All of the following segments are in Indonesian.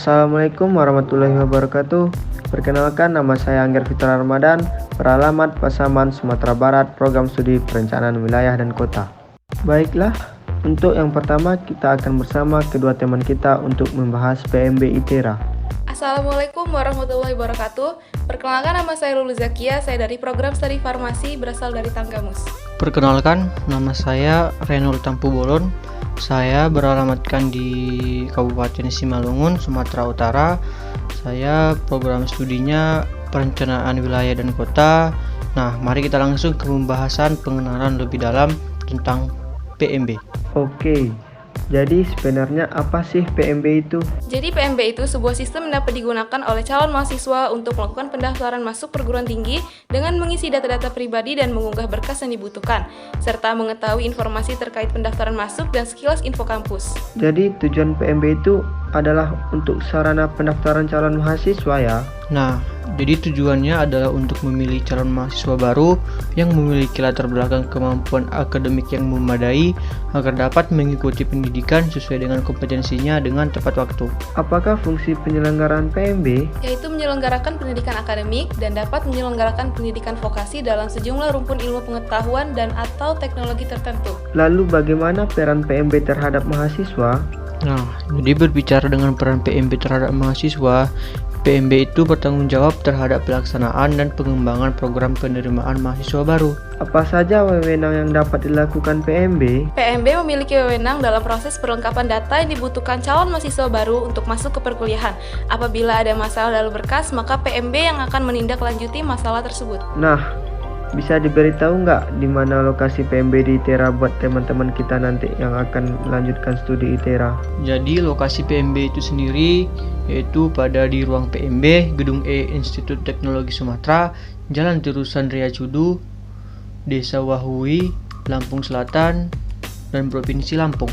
Assalamualaikum warahmatullahi wabarakatuh. Perkenalkan, nama saya Angger Fitra Ramadan, beralamat Pasaman, Sumatera Barat, Program Studi Perencanaan Wilayah dan Kota. Baiklah, untuk yang pertama kita akan bersama kedua teman kita untuk membahas PMB ITERA. Assalamualaikum warahmatullahi wabarakatuh. Perkenalkan, nama saya Lulu Zakia, saya dari Program Studi Farmasi berasal dari Tanggamus. Perkenalkan, nama saya Renul Tampu Bolon. Saya beralamatkan di Kabupaten Simalungun, Sumatera Utara. Saya program studinya Perencanaan Wilayah dan Kota. Nah, mari kita langsung ke pembahasan pengenalan lebih dalam tentang PMB. Oke, jadi sebenarnya apa sih PMB itu? Jadi PMB itu sebuah sistem yang dapat digunakan oleh calon mahasiswa untuk melakukan pendaftaran masuk perguruan tinggi dengan mengisi data-data pribadi dan mengunggah berkas yang dibutuhkan, serta mengetahui informasi terkait pendaftaran masuk dan sekilas info kampus. Jadi tujuan PMB itu adalah untuk sarana pendaftaran calon mahasiswa ya? Nah, jadi tujuannya adalah untuk memilih calon mahasiswa baru yang memiliki latar belakang kemampuan akademik yang memadai agar dapat mengikuti pendidikan sesuai dengan kompetensinya dengan tepat waktu. Apakah fungsi penyelenggaraan PMB? Yaitu menyelenggarakan pendidikan akademik dan dapat menyelenggarakan pendidikan vokasi dalam sejumlah rumpun ilmu pengetahuan dan atau teknologi tertentu. Lalu bagaimana peran PMB terhadap mahasiswa? Nah, jadi berbicara dengan peran PMB terhadap mahasiswa, PMB itu bertanggung jawab terhadap pelaksanaan dan pengembangan program penerimaan mahasiswa baru. Apa saja wewenang yang dapat dilakukan PMB? PMB memiliki wewenang dalam proses perlengkapan data yang dibutuhkan calon mahasiswa baru untuk masuk ke perkuliahan. Apabila ada masalah dalam berkas, maka PMB yang akan menindaklanjuti masalah tersebut. Nah, bisa diberitahu nggak di mana lokasi PMB di ITERA buat teman-teman kita nanti yang akan melanjutkan studi ITERA? Jadi lokasi PMB itu sendiri yaitu pada di ruang PMB, Gedung E Institut Teknologi Sumatera, Jalan Terusan Ria Cudu, Desa Wahui, Lampung Selatan, dan Provinsi Lampung.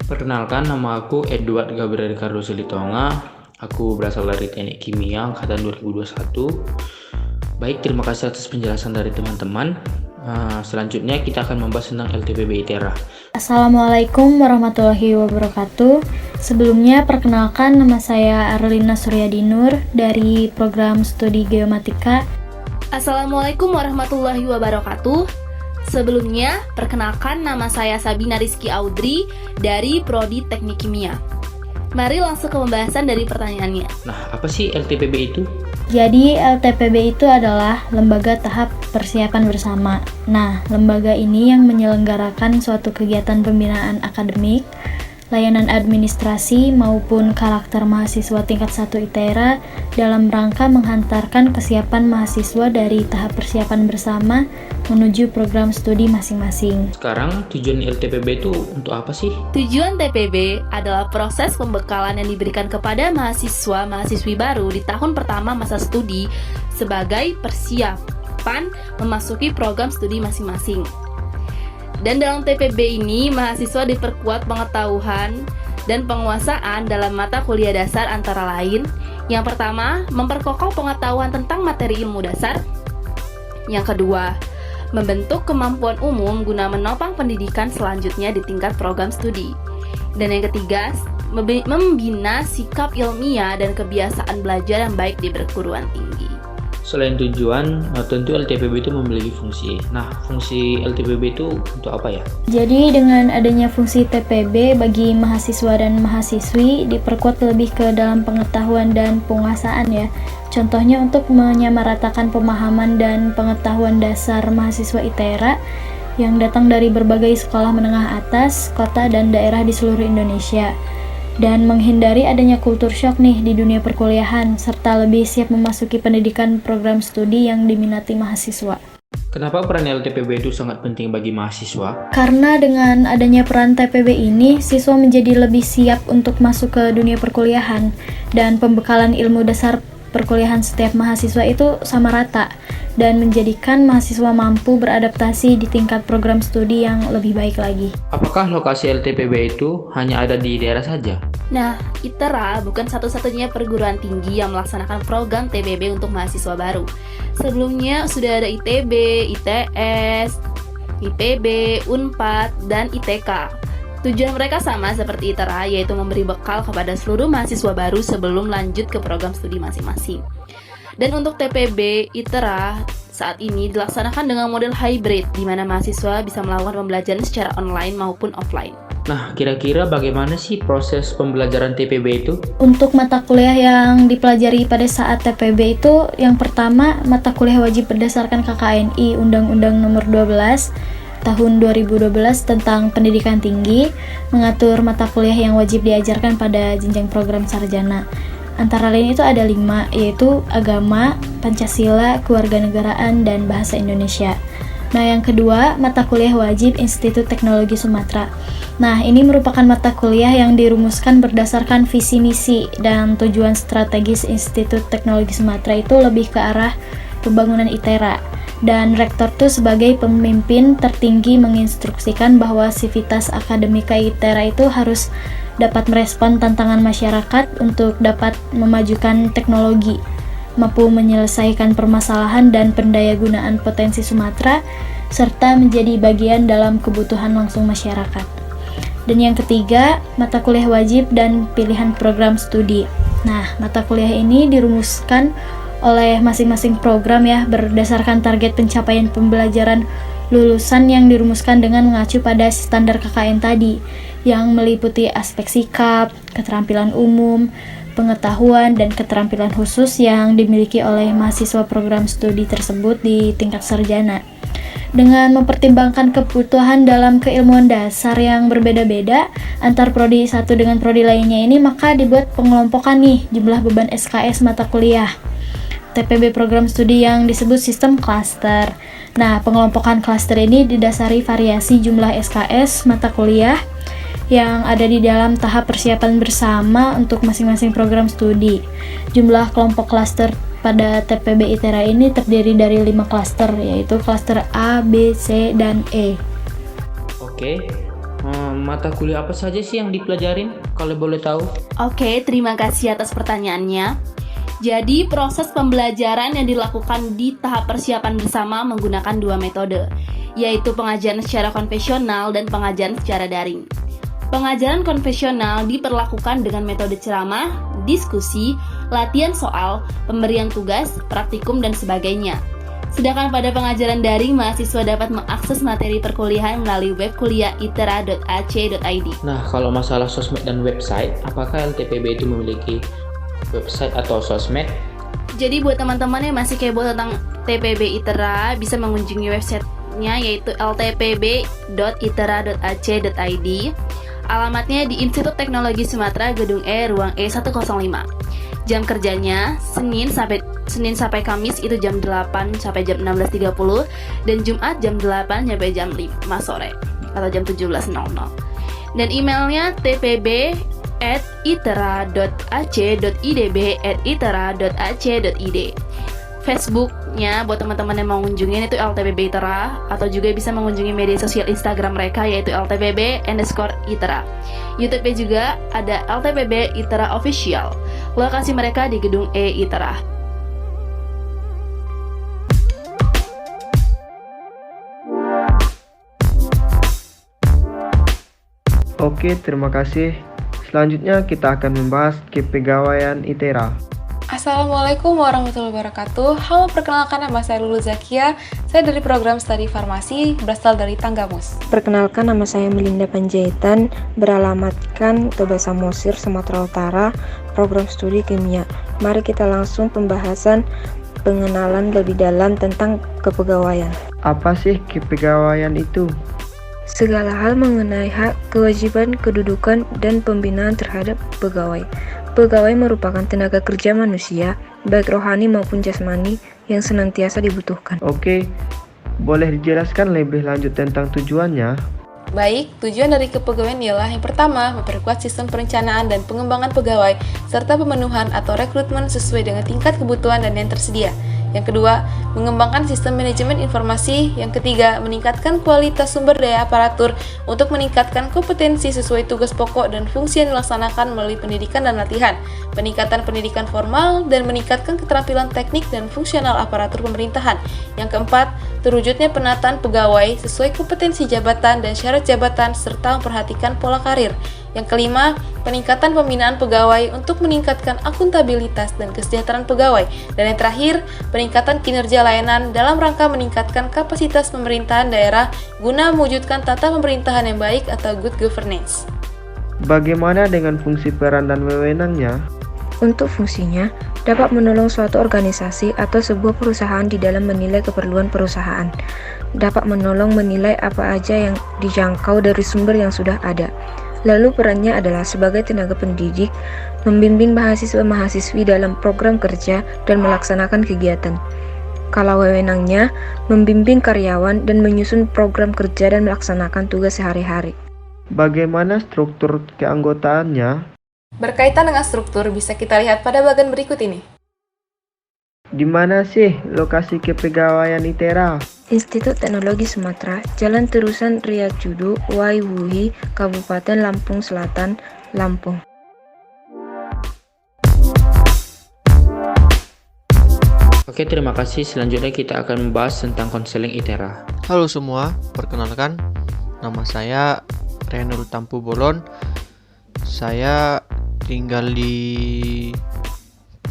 Perkenalkan, nama aku Edward Gabriel Ricardo Silitonga. Aku berasal dari Teknik Kimia Angkatan 2021. Baik, terima kasih atas penjelasan dari teman-teman. Selanjutnya kita akan membahas tentang LTPB ITERA. Assalamualaikum warahmatullahi wabarakatuh. Sebelumnya perkenalkan, nama saya Arlina Suryadinur dari Program Studi Geomatika. Assalamualaikum warahmatullahi wabarakatuh. Sebelumnya perkenalkan, nama saya Sabina Rizky Audrey dari Prodi Teknik Kimia. Mari langsung ke pembahasan dari pertanyaannya. Nah, apa sih LTPB itu? Jadi LTPB itu adalah lembaga tahap persiapan bersama. Nah, lembaga ini yang menyelenggarakan suatu kegiatan pembinaan akademik, layanan administrasi maupun karakter mahasiswa tingkat 1 ITERA dalam rangka menghantarkan kesiapan mahasiswa dari tahap persiapan bersama menuju program studi masing-masing. Sekarang tujuan LTPB itu untuk apa sih? Tujuan TPB adalah proses pembekalan yang diberikan kepada mahasiswa-mahasiswi baru di tahun pertama masa studi sebagai persiapan memasuki program studi masing-masing. Dan dalam TPB ini, mahasiswa diperkuat pengetahuan dan penguasaan dalam mata kuliah dasar antara lain. Yang pertama, memperkokoh pengetahuan tentang materi ilmu dasar. Yang kedua, membentuk kemampuan umum guna menopang pendidikan selanjutnya di tingkat program studi. Dan yang ketiga, membina sikap ilmiah dan kebiasaan belajar yang baik di perguruan tinggi. Selain tujuan, tentu LTPB itu memiliki fungsi. Nah, fungsi LTPB itu untuk apa ya? Jadi dengan adanya fungsi TPB bagi mahasiswa dan mahasiswi diperkuat lebih ke dalam pengetahuan dan penguasaan ya. Contohnya untuk menyamaratakan pemahaman dan pengetahuan dasar mahasiswa ITERA yang datang dari berbagai sekolah menengah atas, kota dan daerah di seluruh Indonesia. Dan menghindari adanya kultur shock nih di dunia perkuliahan, serta lebih siap memasuki pendidikan program studi yang diminati mahasiswa. Kenapa peran LTPB itu sangat penting bagi mahasiswa? Karena dengan adanya peran TPB ini, siswa menjadi lebih siap untuk masuk ke dunia perkuliahan, dan pembekalan ilmu dasar perkuliahan setiap mahasiswa itu sama rata, dan menjadikan mahasiswa mampu beradaptasi di tingkat program studi yang lebih baik lagi. Apakah lokasi LTPB itu hanya ada di daerah saja? Nah, ITERA bukan satu-satunya perguruan tinggi yang melaksanakan program TPB untuk mahasiswa baru. Sebelumnya sudah ada ITB, ITS, IPB, UNPAD, dan ITK. Tujuan mereka sama seperti ITERA, yaitu memberi bekal kepada seluruh mahasiswa baru sebelum lanjut ke program studi masing-masing. Dan untuk TPB ITERA saat ini dilaksanakan dengan model hybrid, di mana mahasiswa bisa melakukan pembelajaran secara online maupun offline. Nah, kira-kira bagaimana sih proses pembelajaran TPB itu? Untuk mata kuliah yang dipelajari pada saat TPB itu, yang pertama, mata kuliah wajib berdasarkan KKNI Undang-Undang Nomor 12 Tahun 2012 tentang Pendidikan Tinggi, mengatur mata kuliah yang wajib diajarkan pada jenjang program sarjana. Antara lain itu ada 5, yaitu Agama, Pancasila, Kewarganegaraan, dan Bahasa Indonesia. Nah, yang kedua, mata kuliah wajib Institut Teknologi Sumatera. Nah, ini merupakan mata kuliah yang dirumuskan berdasarkan visi misi dan tujuan strategis Institut Teknologi Sumatera itu lebih ke arah pembangunan ITERA. Dan rektor tuh sebagai pemimpin tertinggi menginstruksikan bahwa sivitas akademika ITERA itu harus dapat merespon tantangan masyarakat untuk dapat memajukan teknologi, mampu menyelesaikan permasalahan dan pendayagunaan potensi Sumatera, serta menjadi bagian dalam kebutuhan langsung masyarakat. Dan yang ketiga, mata kuliah wajib dan pilihan program studi. Nah, mata kuliah ini dirumuskan oleh masing-masing program ya, berdasarkan target pencapaian pembelajaran lulusan yang dirumuskan dengan mengacu pada standar KKN tadi, yang meliputi aspek sikap, keterampilan umum, pengetahuan, dan keterampilan khusus yang dimiliki oleh mahasiswa program studi tersebut di tingkat sarjana. Dengan mempertimbangkan kebutuhan dalam keilmuan dasar yang berbeda-beda antar prodi satu dengan prodi lainnya ini, maka dibuat pengelompokan nih jumlah beban SKS mata kuliah TPB program studi yang disebut sistem klaster. Nah, pengelompokan klaster ini didasari variasi jumlah SKS mata kuliah yang ada di dalam tahap persiapan bersama untuk masing-masing program studi. Jumlah kelompok klaster pada TPB ITERA ini terdiri dari 5 klaster, yaitu klaster A, B, C, dan E. Oke, mata kuliah apa saja sih yang dipelajarin, kalau boleh tahu? Oke, terima kasih atas pertanyaannya. Jadi, proses pembelajaran yang dilakukan di tahap persiapan bersama menggunakan 2 metode, yaitu pengajaran secara konvensional dan pengajaran secara daring. Pengajaran konvensional diperlakukan dengan metode ceramah, diskusi, latihan soal, pemberian tugas, praktikum, dan sebagainya. Sedangkan pada pengajaran daring, mahasiswa dapat mengakses materi perkuliahan melalui web kuliah itera.ac.id. Nah, kalau masalah sosmed dan website, apakah LTPB itu memiliki website atau sosmed? Jadi buat teman-teman yang masih kepo tentang TPB ITERA, bisa mengunjungi websitenya yaitu ltpb.itera.ac.id. Alamatnya di Institut Teknologi Sumatera, Gedung E, Ruang E105. Jam kerjanya Senin sampai Kamis itu jam 8 sampai jam 16.30, dan Jumat jam 8 sampai jam 5 sore atau jam 17.00. Dan emailnya tpb@itera.ac.idb@itera.ac.id. Facebooknya buat teman-teman yang mau mengunjungi itu LTPB ITERA, atau juga bisa mengunjungi media sosial Instagram mereka yaitu LTPB_ITERA. YouTube-nya juga ada LTPB ITERA Official. Lokasi mereka di Gedung E ITERA. Oke, terima kasih. Selanjutnya kita akan membahas kepegawaian ITERA. Assalamualaikum warahmatullahi wabarakatuh. Halo, perkenalkan, nama saya Lulu Zakia. Saya dari program studi farmasi, berasal dari Tanggamus. Perkenalkan, nama saya Melinda Panjaitan, beralamatkan Toba Samosir, Sumatera Utara, program studi kimia. Mari kita langsung pembahasan pengenalan lebih dalam tentang kepegawaian. Apa sih kepegawaian itu? Segala hal mengenai hak, kewajiban, kedudukan, dan pembinaan terhadap pegawai. Pegawai merupakan tenaga kerja manusia, baik rohani maupun jasmani, yang senantiasa dibutuhkan. Oke, boleh dijelaskan lebih lanjut tentang tujuannya? Baik, tujuan dari kepegawaian ialah yang pertama, memperkuat sistem perencanaan dan pengembangan pegawai, serta pemenuhan atau rekrutmen sesuai dengan tingkat kebutuhan dan yang tersedia. Yang kedua, mengembangkan sistem manajemen informasi. Yang ketiga, meningkatkan kualitas sumber daya aparatur untuk meningkatkan kompetensi sesuai tugas pokok dan fungsi yang dilaksanakan melalui pendidikan dan latihan, peningkatan pendidikan formal, dan meningkatkan keterampilan teknik dan fungsional aparatur pemerintahan. Yang keempat, terwujudnya penataan pegawai sesuai kompetensi jabatan dan syarat jabatan serta memperhatikan pola karir. Yang kelima, peningkatan pembinaan pegawai untuk meningkatkan akuntabilitas dan kesejahteraan pegawai. Dan yang terakhir, peningkatan kinerja layanan dalam rangka meningkatkan kapasitas pemerintahan daerah guna mewujudkan tata pemerintahan yang baik atau good governance. Bagaimana dengan fungsi peran dan wewenangnya? Untuk fungsinya, dapat menolong suatu organisasi atau sebuah perusahaan di dalam menilai keperluan perusahaan. Dapat menolong menilai apa aja yang dijangkau dari sumber yang sudah ada. Lalu perannya adalah sebagai tenaga pendidik, membimbing mahasiswa-mahasiswi dalam program kerja dan melaksanakan kegiatan. Kalau wewenangnya, membimbing karyawan dan menyusun program kerja dan melaksanakan tugas sehari-hari. Bagaimana struktur keanggotaannya? Berkaitan dengan struktur, bisa kita lihat pada bagian berikut ini. Di mana sih lokasi kepegawaian ITERA? Institut Teknologi Sumatera, Jalan Terusan Riyadjudu, Waiwuhi, Kabupaten Lampung Selatan, Lampung. Oke, terima kasih. Selanjutnya kita akan membahas tentang konseling ITERA. Halo semua, perkenalkan, nama saya Renul Tampu Bolon. Saya tinggal di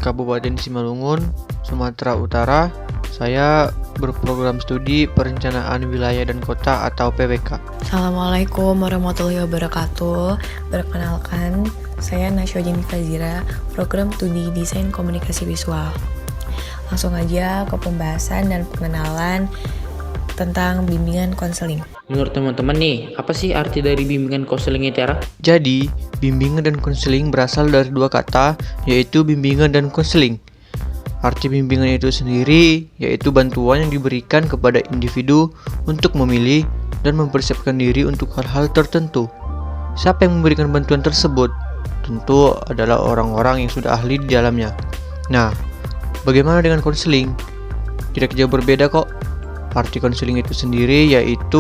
Kabupaten Simalungun, Sumatera Utara. Saya berprogram studi Perencanaan Wilayah dan Kota atau PWK. Assalamualaikum warahmatullahi wabarakatuh. Perkenalkan, saya Nasyojin Fazira, program studi Desain Komunikasi Visual. Langsung aja ke pembahasan dan pengenalan tentang bimbingan konseling. Menurut teman-teman nih, apa sih arti dari bimbingan konseling ITERA? Jadi, bimbingan dan konseling berasal dari dua kata, yaitu bimbingan dan konseling. Arti bimbingan itu sendiri yaitu bantuan yang diberikan kepada individu untuk memilih dan mempersiapkan diri untuk hal-hal tertentu. Siapa yang memberikan bantuan tersebut? Tentu adalah orang-orang yang sudah ahli di dalamnya. Nah, bagaimana dengan konseling? Tidak jauh berbeda kok. Arti konseling itu sendiri yaitu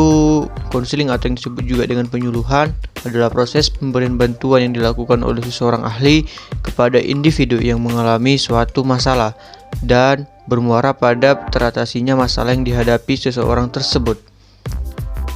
konseling atau yang disebut juga dengan penyuluhan adalah proses pemberian bantuan yang dilakukan oleh seseorang ahli kepada individu yang mengalami suatu masalah dan bermuara pada teratasinya masalah yang dihadapi seseorang tersebut.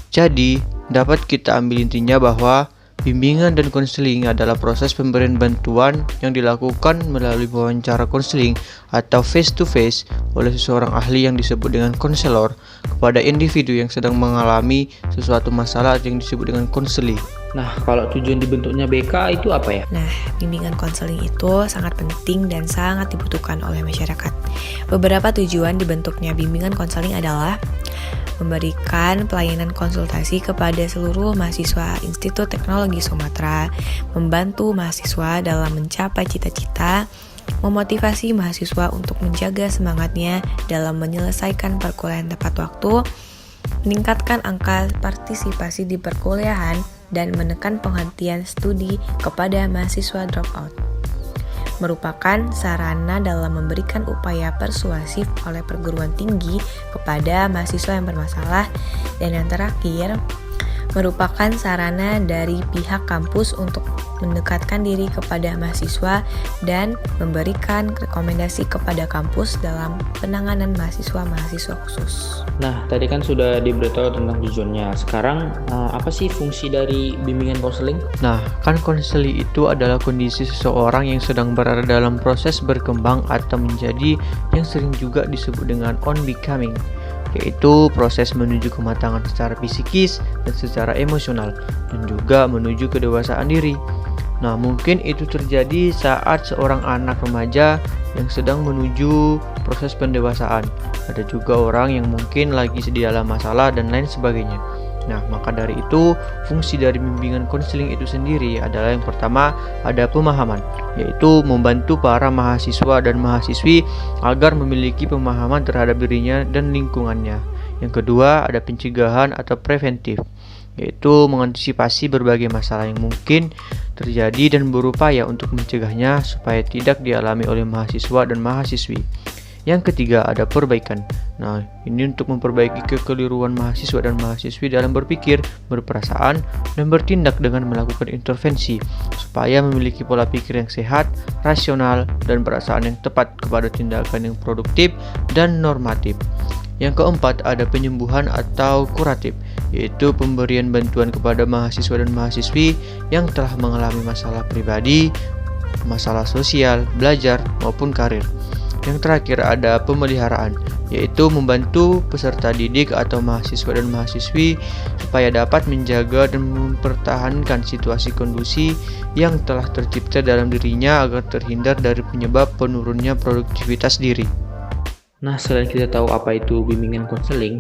Jadi, dapat kita ambil intinya bahwa bimbingan dan konseling adalah proses pemberian bantuan yang dilakukan melalui wawancara konseling atau face to face oleh seseorang ahli yang disebut dengan konselor kepada individu yang sedang mengalami sesuatu masalah yang disebut dengan konseling. Nah, kalau tujuan dibentuknya BK itu apa ya? Nah, bimbingan konseling itu sangat penting dan sangat dibutuhkan oleh masyarakat. Beberapa tujuan dibentuknya bimbingan konseling adalah memberikan pelayanan konsultasi kepada seluruh mahasiswa Institut Teknologi Sumatera, membantu mahasiswa dalam mencapai cita-cita, memotivasi mahasiswa untuk menjaga semangatnya dalam menyelesaikan perkuliahan tepat waktu, meningkatkan angka partisipasi di perkuliahan, dan menekan penghentian studi kepada mahasiswa dropout. Merupakan sarana dalam memberikan upaya persuasif oleh perguruan tinggi kepada mahasiswa yang bermasalah, dan yang terakhir merupakan sarana dari pihak kampus untuk mendekatkan diri kepada mahasiswa dan memberikan rekomendasi kepada kampus dalam penanganan mahasiswa-mahasiswa khusus. Nah, tadi kan sudah diberitahu tentang tujuannya. Sekarang, apa sih fungsi dari bimbingan konseling? Nah, kan konseling itu adalah kondisi seseorang yang sedang berada dalam proses berkembang atau menjadi yang sering juga disebut dengan on becoming, yaitu proses menuju kematangan secara psikis dan secara emosional, dan juga menuju kedewasaan diri. Nah, mungkin itu terjadi saat seorang anak remaja yang sedang menuju proses pendewasaan. Ada juga orang yang mungkin lagi di dalam masalah dan lain sebagainya. Nah, maka dari itu, fungsi dari bimbingan konseling itu sendiri adalah yang pertama, ada pemahaman, yaitu membantu para mahasiswa dan mahasiswi agar memiliki pemahaman terhadap dirinya dan lingkungannya. Yang kedua, ada pencegahan atau preventif, yaitu mengantisipasi berbagai masalah yang mungkin terjadi dan berupaya untuk mencegahnya supaya tidak dialami oleh mahasiswa dan mahasiswi. Yang ketiga, ada perbaikan. Nah, ini untuk memperbaiki kekeliruan mahasiswa dan mahasiswi dalam berpikir, berperasaan, dan bertindak dengan melakukan intervensi supaya memiliki pola pikir yang sehat, rasional, dan perasaan yang tepat kepada tindakan yang produktif dan normatif. Yang keempat, ada penyembuhan atau kuratif, yaitu pemberian bantuan kepada mahasiswa dan mahasiswi yang telah mengalami masalah pribadi, masalah sosial, belajar, maupun karir. Yang terakhir, ada pemeliharaan, yaitu membantu peserta didik atau mahasiswa dan mahasiswi supaya dapat menjaga dan mempertahankan situasi kondusif yang telah tercipta dalam dirinya agar terhindar dari penyebab penurunnya produktivitas diri. Nah, selain kita tahu apa itu bimbingan konseling,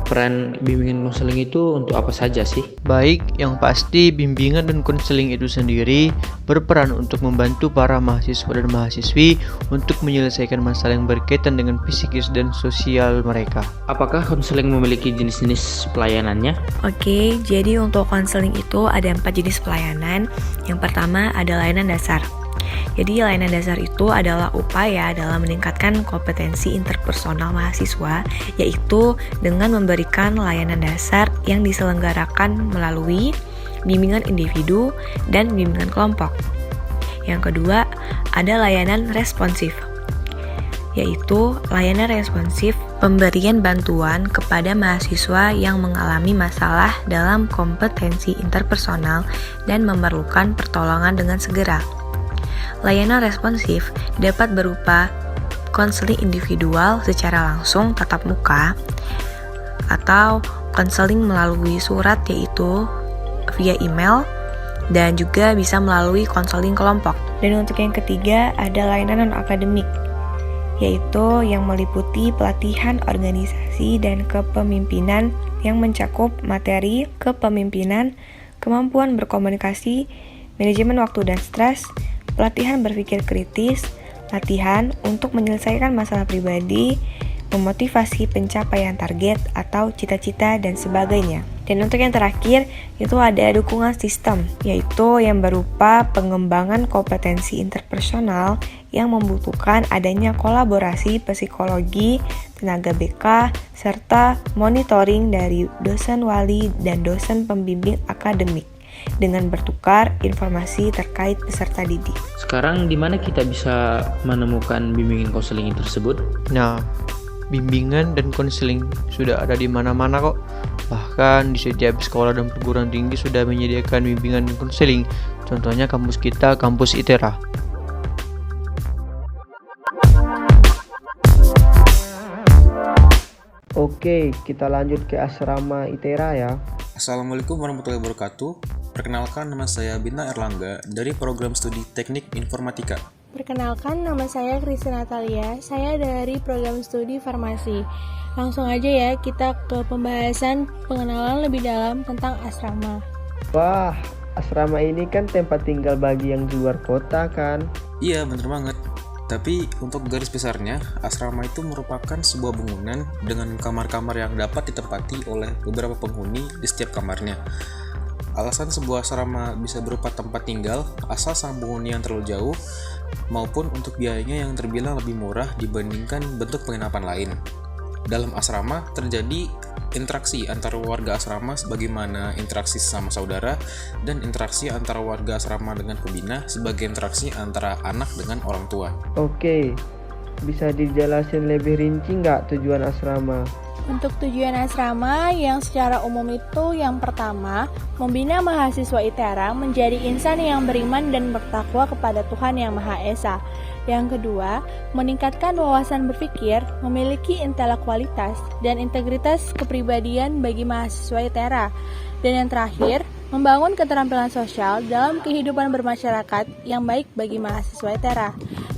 peran bimbingan konseling itu untuk apa saja sih? Baik, yang pasti bimbingan dan konseling itu sendiri berperan untuk membantu para mahasiswa dan mahasiswi untuk menyelesaikan masalah yang berkaitan dengan psikis dan sosial mereka. Apakah konseling memiliki jenis-jenis pelayanannya? Oke, jadi untuk konseling itu ada 4 jenis pelayanan. Yang pertama ada layanan dasar. Jadi layanan dasar itu adalah upaya dalam meningkatkan kompetensi interpersonal mahasiswa, yaitu dengan memberikan layanan dasar yang diselenggarakan melalui bimbingan individu dan bimbingan kelompok. Yang kedua, ada layanan responsif, yaitu layanan responsif pemberian bantuan kepada mahasiswa yang mengalami masalah dalam kompetensi interpersonal dan memerlukan pertolongan dengan segera. Layanan responsif dapat berupa konseling individual secara langsung tatap muka atau konseling melalui surat yaitu via email dan juga bisa melalui konseling kelompok. Dan untuk yang ketiga ada layanan non-akademik yaitu yang meliputi pelatihan organisasi dan kepemimpinan yang mencakup materi kepemimpinan, kemampuan berkomunikasi, manajemen waktu dan stres, pelatihan berpikir kritis, latihan untuk menyelesaikan masalah pribadi, memotivasi pencapaian target atau cita-cita dan sebagainya. Dan untuk yang terakhir, itu ada dukungan sistem, yaitu yang berupa pengembangan kompetensi interpersonal yang membutuhkan adanya kolaborasi psikologi, tenaga BK, serta monitoring dari dosen wali dan dosen pembimbing akademik dengan bertukar informasi terkait peserta didik. Sekarang di mana kita bisa menemukan bimbingan konseling tersebut? Nah, bimbingan dan konseling sudah ada di mana-mana kok. Bahkan di setiap sekolah dan perguruan tinggi sudah menyediakan bimbingan dan konseling. Contohnya kampus kita, kampus ITERA. Oke, kita lanjut ke asrama ITERA ya. Assalamualaikum warahmatullahi wabarakatuh. Perkenalkan, nama saya Bintang Erlangga dari program studi Teknik Informatika. Perkenalkan, nama saya Christy Natalia. Saya dari program studi Farmasi. Langsung aja ya, kita ke pembahasan pengenalan lebih dalam tentang asrama. Wah, asrama ini kan tempat tinggal bagi yang di luar kota kan? Iya, bener banget. Tapi untuk garis besarnya, asrama itu merupakan sebuah bangunan dengan kamar-kamar yang dapat ditempati oleh beberapa penghuni di setiap kamarnya. Alasan sebuah asrama bisa berupa tempat tinggal asal sang penghuni yang terlalu jauh, maupun untuk biayanya yang terbilang lebih murah dibandingkan bentuk penginapan lain. Dalam asrama terjadi interaksi antara warga asrama sebagaimana interaksi sama saudara, dan interaksi antara warga asrama dengan pembina sebagai interaksi antara anak dengan orang tua. Oke, bisa dijelasin lebih rinci nggak tujuan asrama? Untuk tujuan asrama yang secara umum itu yang pertama, membina mahasiswa ITERA menjadi insan yang beriman dan bertakwa kepada Tuhan Yang Maha Esa. Yang kedua, meningkatkan wawasan berpikir, memiliki intelektualitas dan integritas kepribadian bagi mahasiswa ITERA. Dan yang terakhir, membangun keterampilan sosial dalam kehidupan bermasyarakat yang baik bagi mahasiswa ITERA.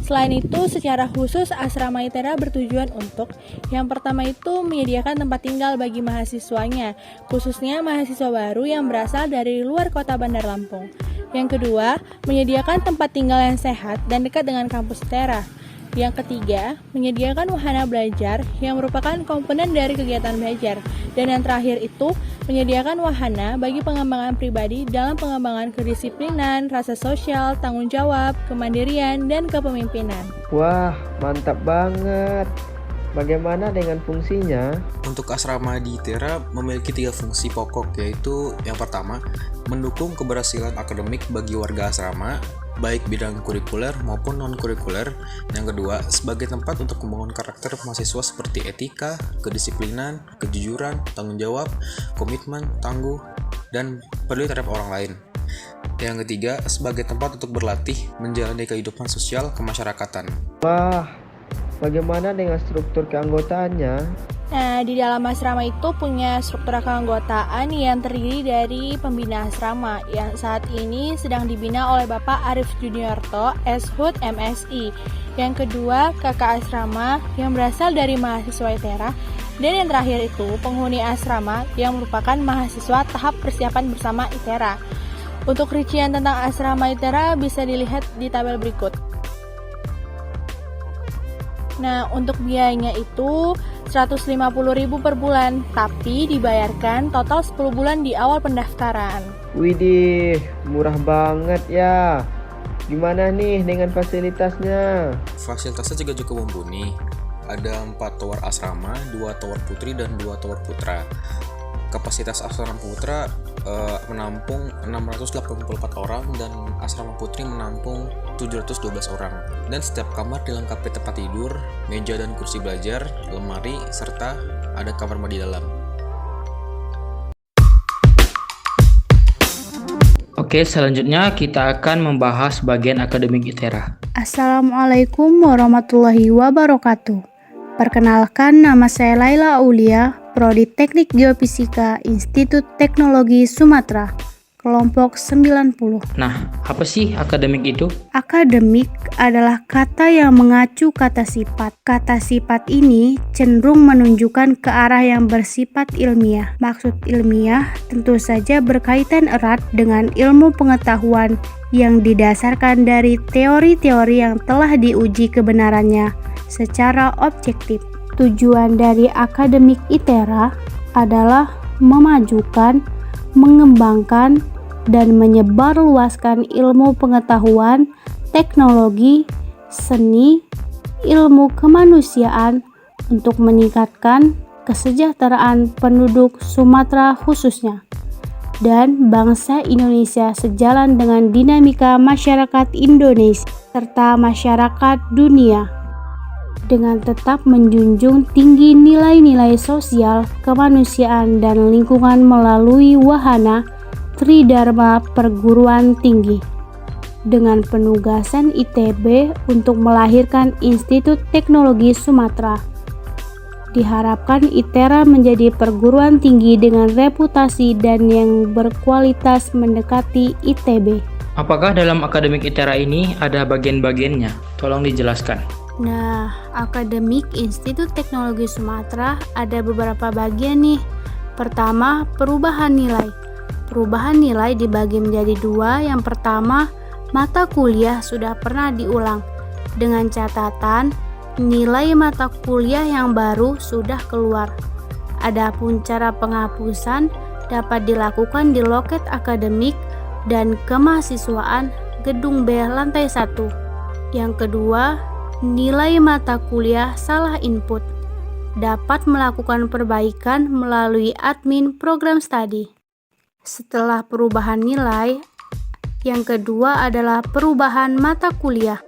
Selain itu, secara khusus asrama ITERA bertujuan untuk yang pertama itu menyediakan tempat tinggal bagi mahasiswanya, khususnya mahasiswa baru yang berasal dari luar kota Bandar Lampung. Yang kedua, menyediakan tempat tinggal yang sehat dan dekat dengan kampus ITERA. Yang ketiga, menyediakan wahana belajar yang merupakan komponen dari kegiatan belajar. Dan yang terakhir itu, menyediakan wahana bagi pengembangan pribadi dalam pengembangan kedisiplinan, rasa sosial, tanggung jawab, kemandirian, dan kepemimpinan. Wah, mantap banget. Bagaimana dengan fungsinya? Untuk asrama di ITERA memiliki 3 fungsi pokok, yaitu yang pertama, mendukung keberhasilan akademik bagi warga asrama. baik bidang kurikuler maupun non-kurikuler. Yang kedua, sebagai tempat untuk membangun karakter mahasiswa seperti etika, kedisiplinan, kejujuran, tanggung jawab, komitmen, tangguh, dan peduli terhadap orang lain. Yang ketiga, sebagai tempat untuk berlatih menjalani kehidupan sosial kemasyarakatan. Wah, bagaimana dengan struktur keanggotaannya? Nah, di dalam asrama itu punya struktur keanggotaan yang terdiri dari pembina asrama yang saat ini sedang dibina oleh Bapak Arif Juniarto, SHUT MSI. Yang kedua, kakak asrama yang berasal dari mahasiswa ITERA. Dan yang terakhir itu penghuni asrama yang merupakan mahasiswa tahap persiapan bersama ITERA. Untuk rincian tentang asrama ITERA bisa dilihat di tabel berikut. Nah, untuk biayanya itu 150.000 per bulan, tapi dibayarkan total 10 bulan di awal pendaftaran. Widih, murah banget ya. Gimana nih dengan fasilitasnya? Fasilitasnya juga cukup mumpuni. Ada 4 tower asrama, 2 tower putri, dan 2 tower putra. Kapasitas asrama putra menampung 684 orang dan asrama putri menampung 712 orang. Dan setiap kamar dilengkapi tempat tidur, meja dan kursi belajar, lemari, serta ada kamar mandi dalam. Oke, selanjutnya kita akan membahas bagian akademik ITERA. Assalamualaikum warahmatullahi wabarakatuh. Perkenalkan, nama saya Laila Aulia, Prodi Teknik Geofisika, Institut Teknologi Sumatera, kelompok 90. Nah, apa sih akademik itu? Akademik adalah kata yang mengacu kata sifat. Kata sifat ini cenderung menunjukkan ke arah yang bersifat ilmiah. Maksud ilmiah tentu saja berkaitan erat dengan ilmu pengetahuan yang didasarkan dari teori-teori yang telah diuji kebenarannya secara objektif. Tujuan dari akademik ITERA adalah memajukan, mengembangkan, dan menyebarluaskan ilmu pengetahuan, teknologi, seni, ilmu kemanusiaan untuk meningkatkan kesejahteraan penduduk Sumatera khususnya dan bangsa Indonesia sejalan dengan dinamika masyarakat Indonesia serta masyarakat dunia dengan tetap menjunjung tinggi nilai-nilai sosial, kemanusiaan, dan lingkungan melalui wahana Tridharma Perguruan Tinggi dengan penugasan ITB untuk melahirkan Institut Teknologi Sumatera. Diharapkan ITERA menjadi perguruan tinggi dengan reputasi dan yang berkualitas mendekati ITB. Apakah dalam akademik ITERA ini ada bagian-bagiannya? Tolong dijelaskan. Nah, akademik Institut Teknologi Sumatera ada beberapa bagian nih. Pertama, perubahan nilai. Perubahan nilai dibagi menjadi 2. Yang pertama, mata kuliah sudah pernah diulang. Dengan catatan, nilai mata kuliah yang baru sudah keluar. Adapun cara penghapusan dapat dilakukan di loket akademik dan kemahasiswaan Gedung B lantai 1. Yang kedua, nilai mata kuliah salah input. Dapat melakukan perbaikan melalui admin program studi. Setelah perubahan nilai, yang kedua adalah perubahan mata kuliah.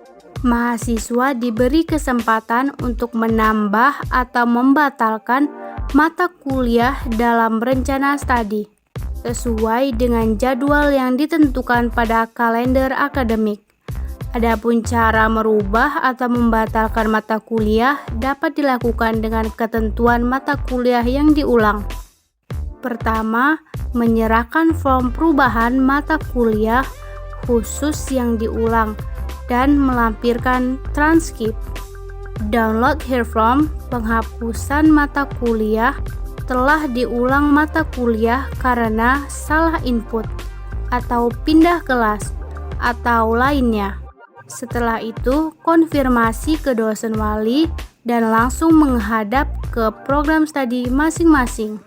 Mahasiswa diberi kesempatan untuk menambah atau membatalkan mata kuliah dalam rencana studi sesuai dengan jadwal yang ditentukan pada kalender akademik. Adapun cara merubah atau membatalkan mata kuliah dapat dilakukan dengan ketentuan mata kuliah yang diulang. Pertama, menyerahkan form perubahan mata kuliah khusus yang diulang dan melampirkan transkrip. Download here form penghapusan mata kuliah telah diulang mata kuliah karena salah input atau pindah kelas atau lainnya. Setelah itu, konfirmasi ke dosen wali dan langsung menghadap ke program studi masing-masing.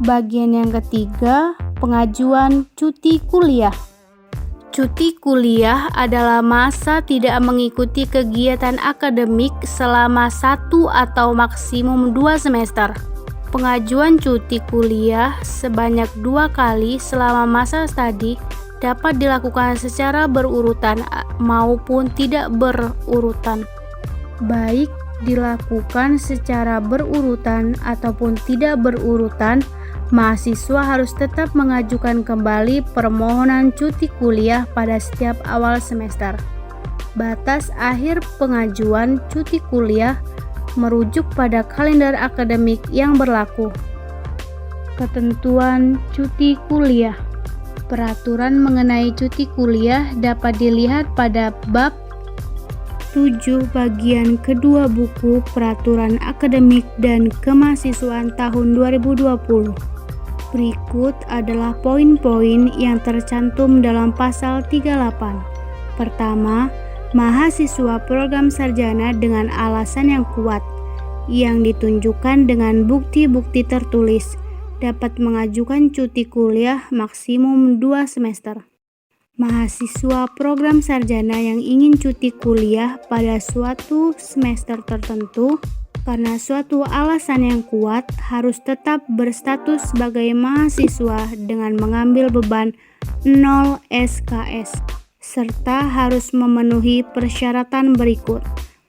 Bagian yang ketiga, pengajuan cuti kuliah. Cuti kuliah adalah masa tidak mengikuti kegiatan akademik selama 1 atau maksimum 2 semester. Pengajuan cuti kuliah sebanyak 2 kali selama masa studi dapat dilakukan secara berurutan maupun tidak berurutan. Baik dilakukan secara berurutan ataupun tidak berurutan, mahasiswa harus tetap mengajukan kembali permohonan cuti kuliah pada setiap awal semester. Batas akhir pengajuan cuti kuliah merujuk pada kalender akademik yang berlaku. Ketentuan cuti kuliah. Peraturan mengenai cuti kuliah dapat dilihat pada bab 7 bagian kedua buku Peraturan Akademik dan Kemahasiswaan tahun 2020. Berikut adalah poin-poin yang tercantum dalam pasal 38. Pertama, mahasiswa program sarjana dengan alasan yang kuat, yang ditunjukkan dengan bukti-bukti tertulis, dapat mengajukan cuti kuliah maksimum 2 semester. Mahasiswa program sarjana yang ingin cuti kuliah pada suatu semester tertentu karena suatu alasan yang kuat harus tetap berstatus sebagai mahasiswa dengan mengambil beban 0 SKS, serta harus memenuhi persyaratan berikut.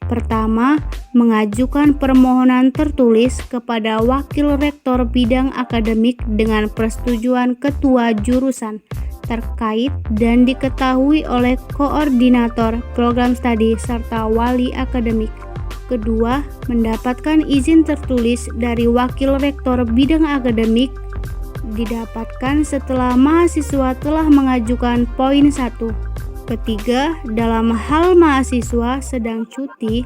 Pertama, mengajukan permohonan tertulis kepada Wakil Rektor Bidang Akademik dengan persetujuan Ketua Jurusan terkait dan diketahui oleh Koordinator Program Studi serta Wali Akademik. Kedua, mendapatkan izin tertulis dari Wakil Rektor Bidang Akademik didapatkan setelah mahasiswa telah mengajukan poin 1. Ketiga, dalam hal mahasiswa sedang cuti,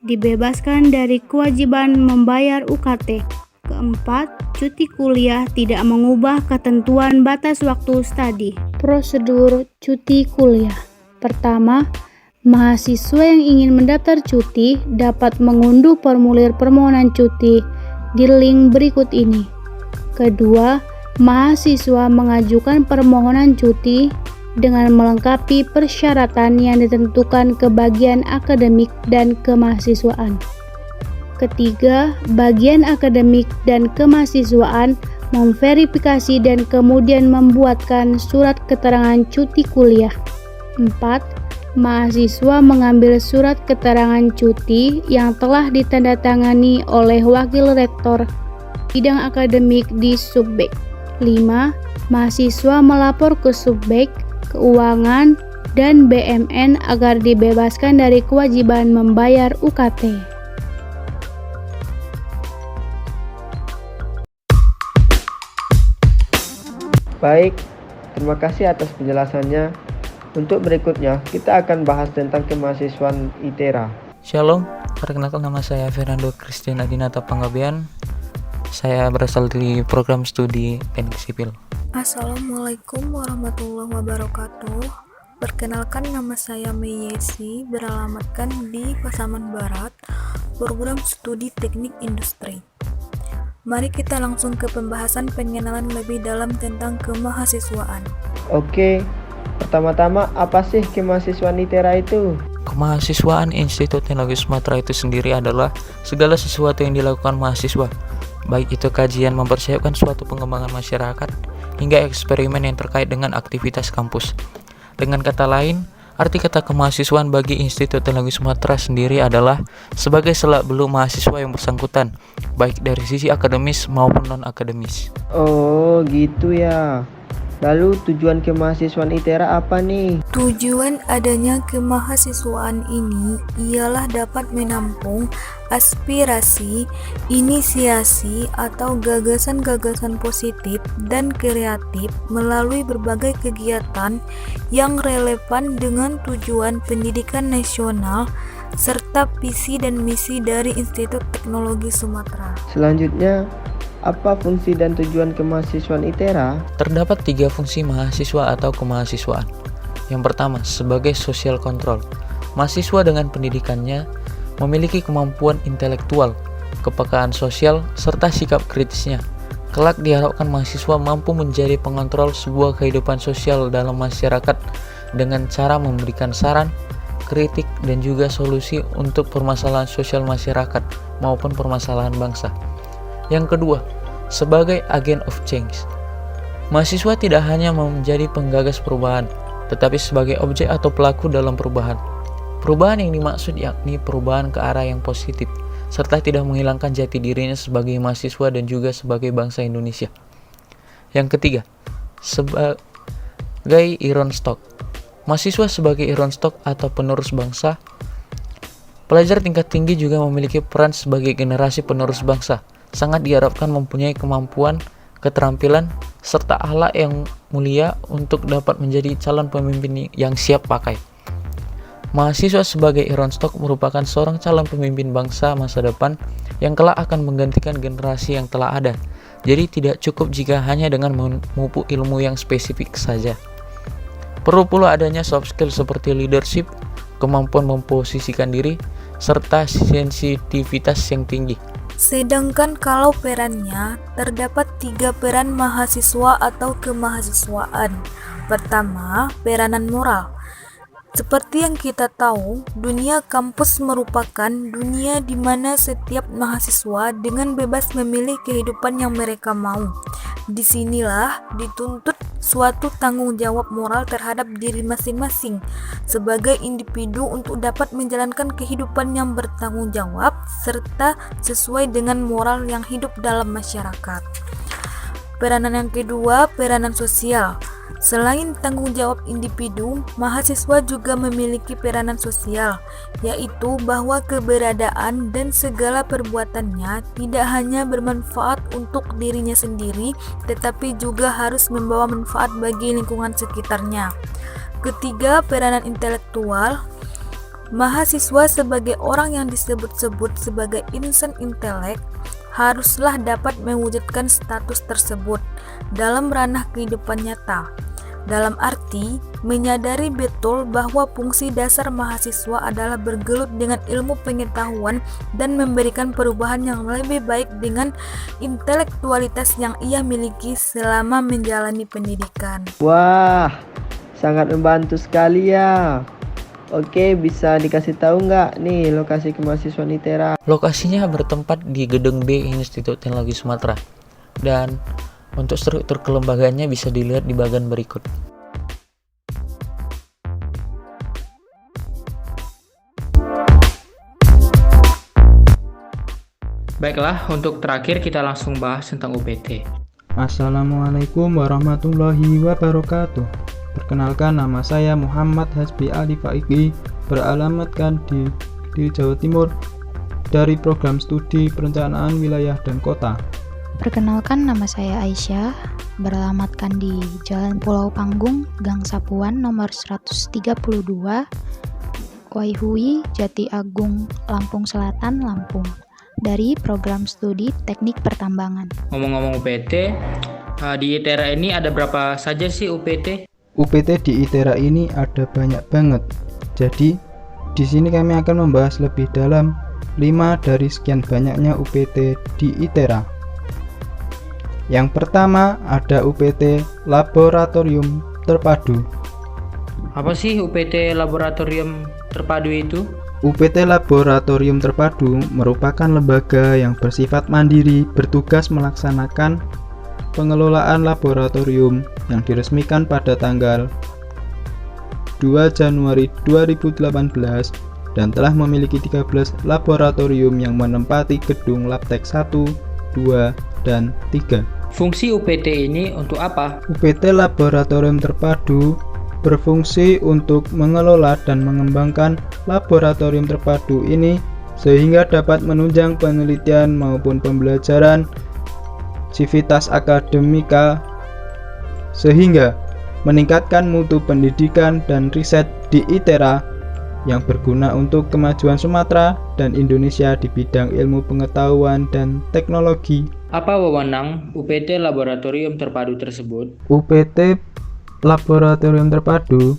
dibebaskan dari kewajiban membayar UKT. Keempat, cuti kuliah tidak mengubah ketentuan batas waktu studi. Prosedur cuti kuliah. Pertama, mahasiswa yang ingin mendaftar cuti dapat mengunduh formulir permohonan cuti di link berikut ini. Kedua, mahasiswa mengajukan permohonan cuti dengan melengkapi persyaratan yang ditentukan ke bagian akademik dan kemahasiswaan. Ketiga, bagian akademik dan kemahasiswaan memverifikasi dan kemudian membuatkan surat keterangan cuti kuliah. 4. Mahasiswa mengambil surat keterangan cuti yang telah ditandatangani oleh Wakil Rektor Bidang Akademik di Subbek. 5. Mahasiswa melapor ke Subbek, Keuangan, dan BMN agar dibebaskan dari kewajiban membayar UKT. Baik, terima kasih atas penjelasannya. Untuk berikutnya, kita akan bahas tentang kemahasiswaan ITERA. Shalom, perkenalkan nama saya Fernando Christian Adinata Panggabean. Saya berasal dari program studi teknik sipil. Assalamualaikum warahmatullahi wabarakatuh. Perkenalkan nama saya Mei Yesi, beralamatkan di Pasaman Barat, program studi teknik industri. Mari kita langsung ke pembahasan pengenalan lebih dalam tentang kemahasiswaan. Oke, pertama-tama apa sih kemahasiswaan ITERA itu? Kemahasiswaan Institut Teknologi Sumatera itu sendiri adalah segala sesuatu yang dilakukan mahasiswa, baik itu kajian mempersiapkan suatu pengembangan masyarakat, hingga eksperimen yang terkait dengan aktivitas kampus. Dengan kata lain, arti kata kemahasiswaan bagi Institut Teknologi Sumatera sendiri adalah sebagai selak-beluk mahasiswa yang bersangkutan, baik dari sisi akademis maupun non-akademis. Oh, gitu ya. Lalu tujuan kemahasiswaan ITERA apa nih? Tujuan adanya kemahasiswaan ini ialah dapat menampung aspirasi, inisiasi, atau gagasan-gagasan positif dan kreatif melalui berbagai kegiatan yang relevan dengan tujuan pendidikan nasional serta visi dan misi dari Institut Teknologi Sumatera. Selanjutnya, apa fungsi dan tujuan kemahasiswaan ITERA? Terdapat 3 fungsi mahasiswa atau kemahasiswaan. Yang pertama, sebagai social control. Mahasiswa dengan pendidikannya memiliki kemampuan intelektual, kepekaan sosial, serta sikap kritisnya. Kelak diharapkan mahasiswa mampu menjadi pengontrol sebuah kehidupan sosial dalam masyarakat dengan cara memberikan saran, kritik, dan juga solusi untuk permasalahan sosial masyarakat maupun permasalahan bangsa. Yang kedua, sebagai agent of change. Mahasiswa tidak hanya menjadi penggagas perubahan, tetapi sebagai objek atau pelaku dalam perubahan. Perubahan yang dimaksud yakni perubahan ke arah yang positif, serta tidak menghilangkan jati dirinya sebagai mahasiswa dan juga sebagai bangsa Indonesia. Yang ketiga, sebagai Iron Stock. Mahasiswa sebagai Iron Stock atau penerus bangsa. Pelajar tingkat tinggi juga memiliki peran sebagai generasi penerus bangsa. Sangat diharapkan mempunyai kemampuan, keterampilan, serta akhlak yang mulia untuk dapat menjadi calon pemimpin yang siap pakai. Mahasiswa sebagai Iron Stock merupakan seorang calon pemimpin bangsa masa depan yang kelak akan menggantikan generasi yang telah ada. Jadi tidak cukup jika hanya dengan memupuk ilmu yang spesifik saja. Perlu pula adanya soft skill seperti leadership, kemampuan memposisikan diri, serta sensitivitas yang tinggi. Sedangkan kalau perannya, terdapat 3 peran mahasiswa atau kemahasiswaan. Pertama, peranan moral. Seperti yang kita tahu, dunia kampus merupakan dunia di mana setiap mahasiswa dengan bebas memilih kehidupan yang mereka mau. Disinilah dituntut suatu tanggung jawab moral terhadap diri masing-masing sebagai individu untuk dapat menjalankan kehidupan yang bertanggung jawab serta sesuai dengan moral yang hidup dalam masyarakat. Peranan yang kedua, peranan sosial. Selain tanggung jawab individu, mahasiswa juga memiliki peranan sosial, yaitu bahwa keberadaan dan segala perbuatannya tidak hanya bermanfaat untuk dirinya sendiri, tetapi juga harus membawa manfaat bagi lingkungan sekitarnya. Ketiga, peranan intelektual. Mahasiswa sebagai orang yang disebut-sebut sebagai insan intelek haruslah dapat mewujudkan status tersebut dalam ranah kehidupan nyata. Dalam arti, menyadari betul bahwa fungsi dasar mahasiswa adalah bergelut dengan ilmu pengetahuan dan memberikan perubahan yang lebih baik dengan intelektualitas yang ia miliki selama menjalani pendidikan. Wah, sangat membantu sekali ya. Oke, bisa dikasih tahu nggak nih lokasi kemahasiswaan ITERA? Lokasinya bertempat di Gedung B Institut Teknologi Sumatera. Dan untuk struktur kelembagaannya bisa dilihat di bagian berikut. Baiklah, untuk terakhir kita langsung bahas tentang UPT. Assalamualaikum warahmatullahi wabarakatuh. Perkenalkan, nama saya Muhammad Hasbi Ali Faiki, beralamatkan di Jawa Timur dari program studi perencanaan wilayah dan kota. Perkenalkan, nama saya Aisyah, beralamatkan di Jalan Pulau Panggung, Gang Sapuan, nomor 132, Waihui, Jati Agung, Lampung Selatan, Lampung, dari program studi teknik pertambangan. Ngomong-ngomong UPT, di ITERA ini ada berapa saja sih UPT? UPT di ITERA ini ada banyak banget. Jadi, di sini kami akan membahas lebih dalam 5 dari sekian banyaknya UPT di ITERA. Yang pertama ada UPT Laboratorium Terpadu. Apa sih UPT Laboratorium Terpadu itu? UPT Laboratorium Terpadu merupakan lembaga yang bersifat mandiri bertugas melaksanakan pengelolaan laboratorium yang diresmikan pada tanggal 2 Januari 2018 dan telah memiliki 13 laboratorium yang menempati gedung Labtek 1, 2, dan 3. Fungsi UPT ini untuk apa? UPT Laboratorium Terpadu berfungsi untuk mengelola dan mengembangkan laboratorium terpadu ini sehingga dapat menunjang penelitian maupun pembelajaran sivitas akademika sehingga meningkatkan mutu pendidikan dan riset di ITERA yang berguna untuk kemajuan Sumatera dan Indonesia di bidang ilmu pengetahuan dan teknologi. Apa wewenang UPT Laboratorium Terpadu tersebut? UPT Laboratorium Terpadu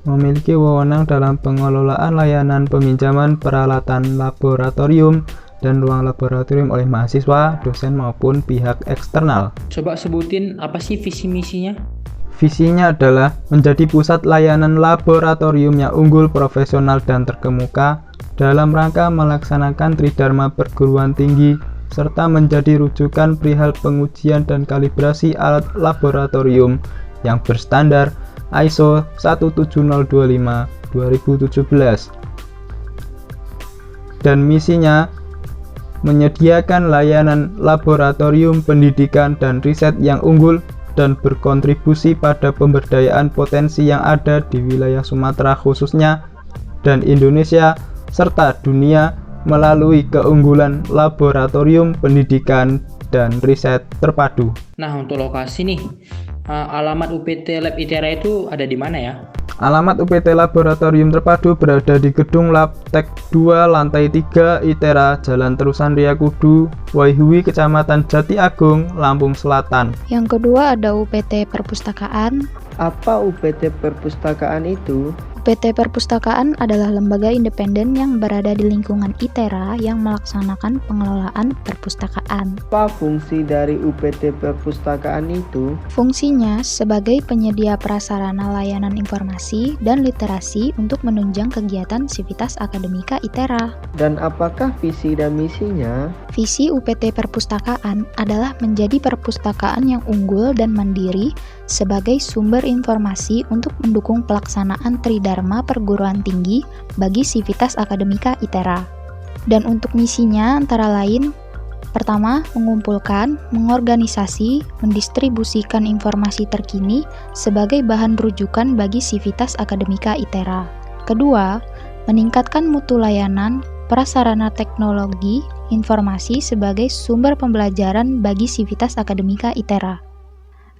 memiliki wewenang dalam pengelolaan layanan peminjaman peralatan laboratorium dan ruang laboratorium oleh mahasiswa, dosen maupun pihak eksternal. Coba sebutin apa sih visi misinya? Visinya adalah menjadi pusat layanan laboratorium yang unggul, profesional, dan terkemuka dalam rangka melaksanakan tridharma perguruan tinggi serta menjadi rujukan perihal pengujian dan kalibrasi alat laboratorium yang berstandar ISO 17025-2017. Dan misinya menyediakan layanan laboratorium pendidikan dan riset yang unggul dan berkontribusi pada pemberdayaan potensi yang ada di wilayah Sumatera khususnya dan Indonesia serta dunia melalui keunggulan laboratorium pendidikan dan riset terpadu. Nah, untuk lokasi nih, alamat UPT Lab ITERA itu ada di mana ya? Alamat UPT Laboratorium Terpadu berada di Gedung Labtek 2 Lantai 3 ITERA, Jalan Terusan Ria Kudu, Waihui, Kecamatan Jati Agung, Lampung Selatan. Yang kedua ada UPT Perpustakaan. Apa UPT Perpustakaan itu? UPT Perpustakaan adalah lembaga independen yang berada di lingkungan ITERA yang melaksanakan pengelolaan perpustakaan. Apa fungsi dari UPT Perpustakaan itu? Fungsinya sebagai penyedia prasarana layanan informasi dan literasi untuk menunjang kegiatan sivitas akademika ITERA. Dan apakah visi dan misinya? Visi UPT Perpustakaan adalah menjadi perpustakaan yang unggul dan mandiri sebagai sumber informasi untuk mendukung pelaksanaan Tridharma perguruan tinggi bagi sivitas akademika ITERA. Dan untuk misinya antara lain, pertama, mengumpulkan, mengorganisasi, mendistribusikan informasi terkini sebagai bahan rujukan bagi sivitas akademika ITERA. Kedua, meningkatkan mutu layanan, prasarana teknologi, informasi sebagai sumber pembelajaran bagi sivitas akademika ITERA.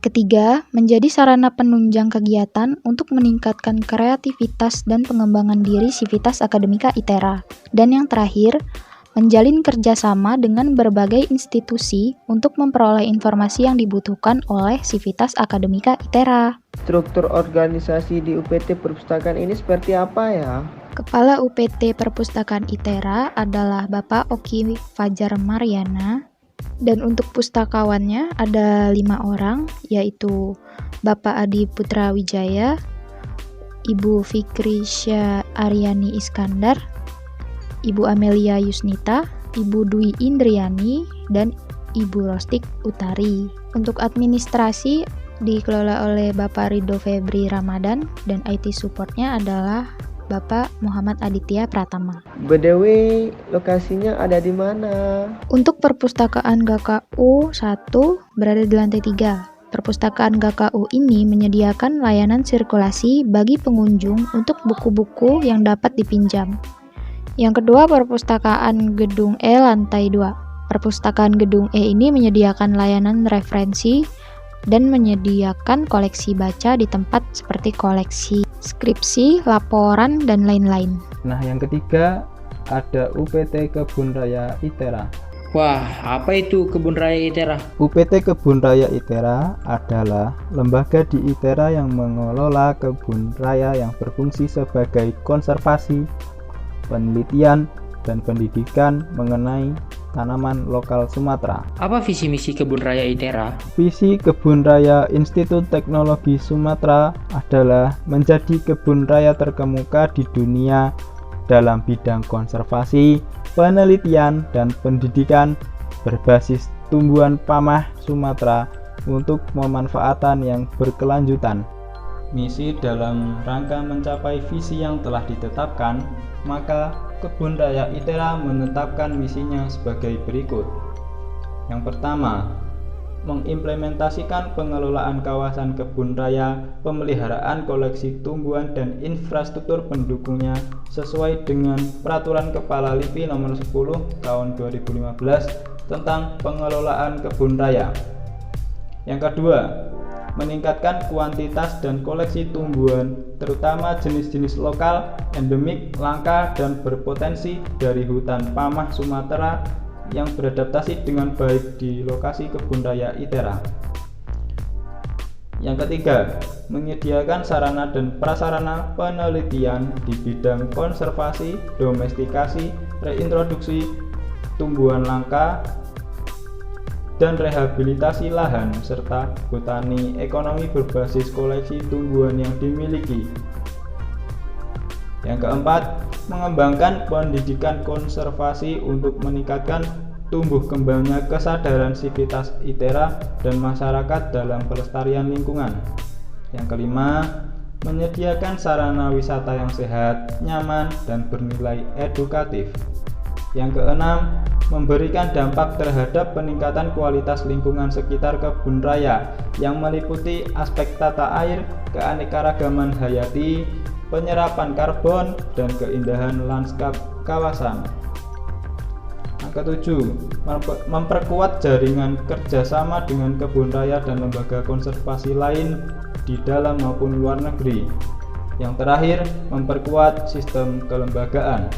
Ketiga, menjadi sarana penunjang kegiatan untuk meningkatkan kreativitas dan pengembangan diri sivitas akademika ITERA. Dan yang terakhir, menjalin kerjasama dengan berbagai institusi untuk memperoleh informasi yang dibutuhkan oleh sivitas akademika ITERA. Struktur organisasi di UPT Perpustakaan ini seperti apa ya? Kepala UPT Perpustakaan ITERA adalah Bapak Oki Fajar Mariana. Dan untuk pustakawannya ada 5 orang, yaitu Bapak Adi Putra Wijaya, Ibu Fikrisya Aryani Iskandar, Ibu Amelia Yusnita, Ibu Dwi Indriani, dan Ibu Rostik Utari. Untuk administrasi dikelola oleh Bapak Ridho Febri Ramadan dan IT supportnya adalah Bapak Muhammad Aditya Pratama. BDW, lokasinya ada di mana? Untuk perpustakaan GKU 1 berada di lantai 3. Perpustakaan GKU ini menyediakan layanan sirkulasi bagi pengunjung untuk buku-buku yang dapat dipinjam. Yang kedua, perpustakaan Gedung E lantai 2. Perpustakaan Gedung E ini menyediakan layanan referensi dan menyediakan koleksi baca di tempat seperti koleksi skripsi, laporan, dan lain-lain. Nah, yang ketiga ada UPT Kebun Raya ITERA. Wah, apa itu Kebun Raya ITERA? UPT Kebun Raya ITERA adalah lembaga di ITERA yang mengelola kebun raya yang berfungsi sebagai konservasi, penelitian, dan pendidikan mengenai tanaman lokal Sumatera. Apa visi misi Kebun Raya ITERA? Visi Kebun Raya Institut Teknologi Sumatera adalah menjadi kebun raya terkemuka di dunia dalam bidang konservasi, penelitian, dan pendidikan berbasis tumbuhan pamah Sumatera untuk pemanfaatan yang berkelanjutan. Misi dalam rangka mencapai visi yang telah ditetapkan, maka Kebun Raya ITERA menetapkan misinya sebagai berikut. Yang pertama, mengimplementasikan pengelolaan kawasan kebun raya, pemeliharaan koleksi tumbuhan dan infrastruktur pendukungnya sesuai dengan Peraturan Kepala LIPI Nomor 10 Tahun 2015 tentang pengelolaan kebun raya. Yang kedua, meningkatkan kuantitas dan koleksi tumbuhan, terutama jenis-jenis lokal, endemik, langka, dan berpotensi dari hutan pamah Sumatera yang beradaptasi dengan baik di lokasi Kebun Raya ITERA. Yang ketiga, menyediakan sarana dan prasarana penelitian di bidang konservasi, domestikasi, reintroduksi tumbuhan langka, dan rehabilitasi lahan, serta botani ekonomi berbasis koleksi tumbuhan yang dimiliki. Yang keempat, mengembangkan pendidikan konservasi untuk meningkatkan tumbuh kembangnya kesadaran sivitas ITERA dan masyarakat dalam pelestarian lingkungan. Yang kelima, menyediakan sarana wisata yang sehat, nyaman, dan bernilai edukatif. Yang keenam, memberikan dampak terhadap peningkatan kualitas lingkungan sekitar kebun raya yang meliputi aspek tata air, keanekaragaman hayati, penyerapan karbon, dan keindahan lanskap kawasan. Yang ketujuh, memperkuat jaringan kerjasama dengan kebun raya dan lembaga konservasi lain di dalam maupun luar negeri. Yang terakhir, memperkuat sistem kelembagaan.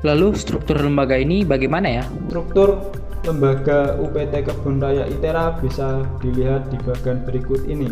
Lalu struktur lembaga ini bagaimana ya? Struktur lembaga UPT Kebun Raya ITERA bisa dilihat di bagian berikut ini.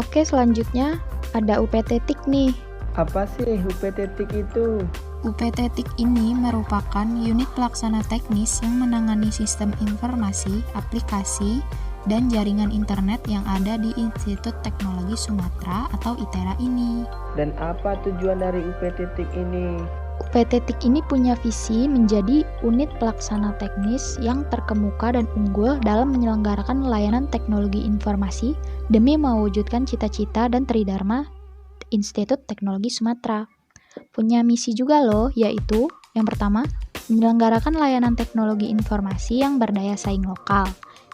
Oke, selanjutnya ada UPT TIK nih. Apa sih UPT TIK itu? UPT TIK ini merupakan unit pelaksana teknis yang menangani sistem informasi, aplikasi, dan jaringan internet yang ada di Institut Teknologi Sumatera atau ITERA ini. Dan apa tujuan dari UPT TIK ini? UPT TIK ini punya visi menjadi unit pelaksana teknis yang terkemuka dan unggul dalam menyelenggarakan layanan teknologi informasi demi mewujudkan cita-cita dan tridharma Institut Teknologi Sumatera. Punya misi juga loh, yaitu yang pertama, menyelenggarakan layanan teknologi informasi yang berdaya saing lokal.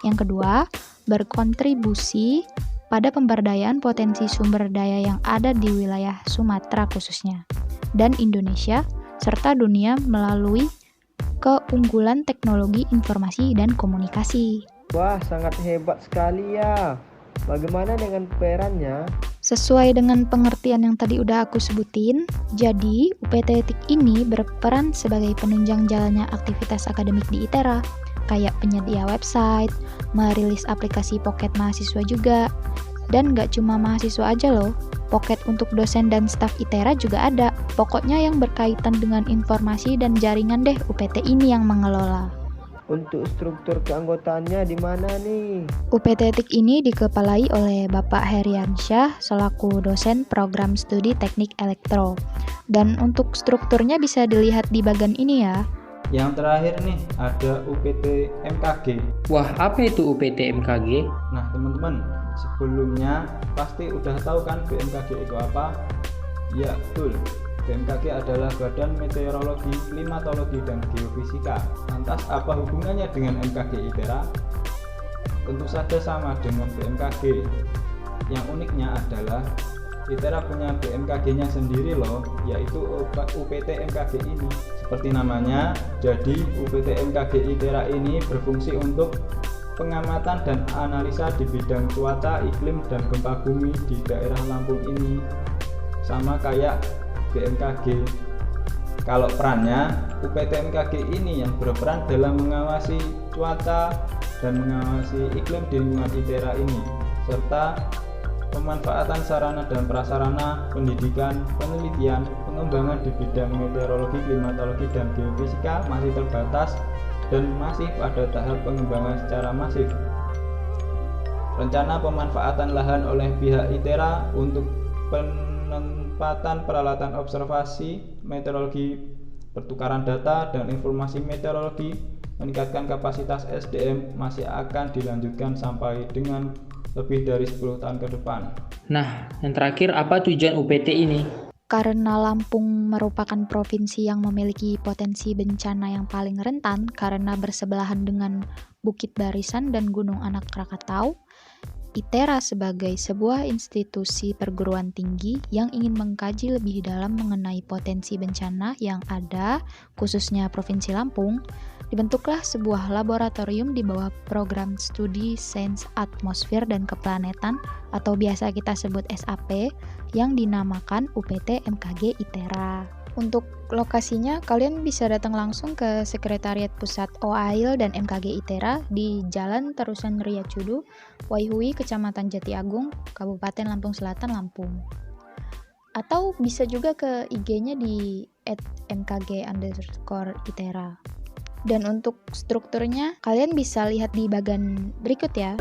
Yang kedua, berkontribusi pada pemberdayaan potensi sumber daya yang ada di wilayah Sumatera khususnya dan Indonesia serta dunia melalui keunggulan teknologi informasi dan komunikasi. Wah, sangat hebat sekali ya. Bagaimana dengan perannya? Sesuai dengan pengertian yang tadi udah aku sebutin, jadi UPT TIK ini berperan sebagai penunjang jalannya aktivitas akademik di ITERA, kayak penyedia website, merilis aplikasi Pocket mahasiswa juga. Dan gak cuma mahasiswa aja loh, Pocket untuk dosen dan staf ITERA juga ada. Pokoknya yang berkaitan dengan informasi dan jaringan deh UPT ini yang mengelola. Untuk struktur keanggotaannya di mana nih? UPT TIK ini dikepalai oleh Bapak Heriansyah selaku dosen program studi teknik elektro. Dan untuk strukturnya bisa dilihat di bagian ini ya. Yang terakhir nih, ada UPT MKG. Wah, apa itu UPT MKG? Nah teman-teman, sebelumnya pasti udah tahu kan BMKG itu apa? Ya betul, BMKG adalah Badan Meteorologi, Klimatologi, dan Geofisika. Lantas apa hubungannya dengan MKG ITERA? Tentu saja sama dengan BMKG. Yang uniknya adalah ITERA punya BMKG-nya sendiri loh, yaitu UPT MKG ini. Seperti namanya, jadi UPT MKG ITERA ini berfungsi untuk pengamatan dan analisa di bidang cuaca, iklim, dan gempa bumi di daerah Lampung ini. Sama kayak BMKG. Kalau perannya, UPT MKG ini yang berperan dalam mengawasi cuaca dan mengawasi iklim di lingkungan ITERA ini, serta pemanfaatan sarana dan prasarana, pendidikan, penelitian, pengembangan di bidang meteorologi, klimatologi, dan geofisika masih terbatas dan masih pada tahap pengembangan secara masif. Rencana pemanfaatan lahan oleh pihak ITERA untuk penempatan peralatan observasi meteorologi, pertukaran data dan informasi meteorologi, meningkatkan kapasitas SDM masih akan dilanjutkan sampai dengan lebih dari 10 tahun ke depan. Nah, yang terakhir apa tujuan UPT ini? Karena Lampung merupakan provinsi yang memiliki potensi bencana yang paling rentan karena bersebelahan dengan Bukit Barisan dan Gunung Anak Krakatau, ITERA sebagai sebuah institusi perguruan tinggi yang ingin mengkaji lebih dalam mengenai potensi bencana yang ada, khususnya Provinsi Lampung, dibentuklah sebuah laboratorium di bawah program studi Sains Atmosfer dan Keplanetan atau biasa kita sebut SAP yang dinamakan UPT MKG ITERA. Untuk lokasinya, kalian bisa datang langsung ke Sekretariat Pusat OAIL dan MKG ITERA di Jalan Terusan Riyacudu, Waihui, Kecamatan Jati Agung, Kabupaten Lampung Selatan, Lampung. Atau bisa juga ke IG-nya di @mkg_ITERA. Dan untuk strukturnya, kalian bisa lihat di bagian berikut ya.